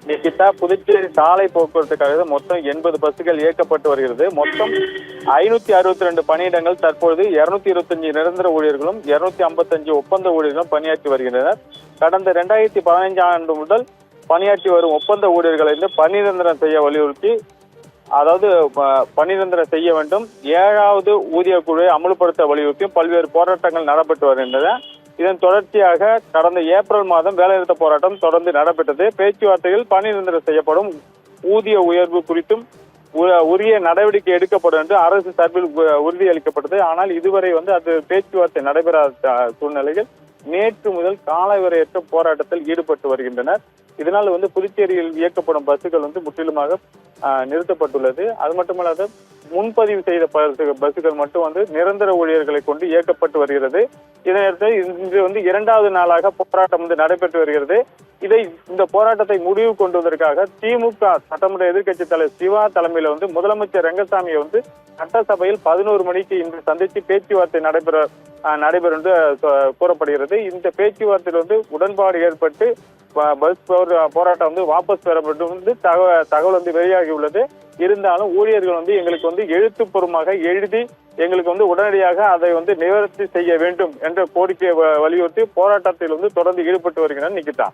நிகிதா, புதுச்சேரி சாலை போக்குவரத்து கழகம் மொத்தம் 80 பஸ்கள் இயக்கப்பட்டு வருகிறது. மொத்தம் 562 பணியிடங்கள் தற்பொழுது 225 நிரந்தர ஊழியர்களும் 255 ஒப்பந்த ஊழியர்களும் பணியாற்றி வருகின்றனர். கடந்த 2015 ஆண்டு முதல் பணியாற்றி வரும் ஒப்பந்த ஊழியர்களை பணி நிரந்தரம் செய்ய வலியுறுத்தி, அதாவது பணி நிரந்தரம் செய்ய வேண்டும், 7வது ஊதிய குழுவை அமல்படுத்த வலியுறுத்தியும் பல்வேறு போராட்டங்கள் நடைபெற்று வருகின்றன. இதன் தொடர்ச்சியாக கடந்த ஏப்ரல் மாதம் வேலைநிறுத்த போராட்டம் தொடர்ந்து நடைபெற்றது. பேச்சுவார்த்தையில் பணி நிரந்தரம் செய்யப்படும் ஊதிய உயர்வு குறித்தும் உரிய நடவடிக்கை எடுக்கப்படும் என்று அரசு சார்பில் உறுதியளிக்கப்பட்டது. ஆனால் இதுவரை அது பேச்சுவார்த்தை நடைபெறாத சூழ்நிலையில் நேற்று முதல் காலவரையற்ற போராட்டத்தில் ஈடுபட்டு வருகின்றனர். இதனால் புதுச்சேரியில் இயக்கப்படும் பஸ்கள் முற்றிலுமாக நிறுத்தப்பட்டுள்ளது. அது மட்டுமல்லாத முன்பதிவு செய்த பஸ்கள் மட்டும் நிரந்தர ஊழியர்களை கொண்டு இயக்கப்பட்டு வருகிறது. இதனையடுத்து இன்று 2வது நாளாக போராட்டம் நடைபெற்று வருகிறது. இந்த போராட்டத்தை முடிவு கொண்டுவதற்காக திமுக சட்டமன்ற எதிர்க்கட்சி தலைவர் சிவா தலைமையில முதலமைச்சர் ரங்கசாமியை சட்டசபையில் 11 மணிக்கு இன்று சந்தித்து பேச்சுவார்த்தை நடைபெறும் என்று கூறப்படுகிறது. இந்த பேச்சுவார்த்தையில் உடன்பாடு ஏற்பட்டு பஸ் போராட்டம் வாபஸ் பெறப்பட்டு தகவல் வெளியாகி உள்ளது. இருந்தாலும் ஊழியர்கள் எங்களுக்கு எழுத்துப்பூர்வமாக எழுதி எங்களுக்கு உடனடியாக அதை நிவர்த்தி செய்ய வேண்டும் என்ற கோரிக்கையை வலியுறுத்தி போராட்டத்தில் தொடர்ந்து ஈடுபட்டு வருகின்றனர். நிகிதா.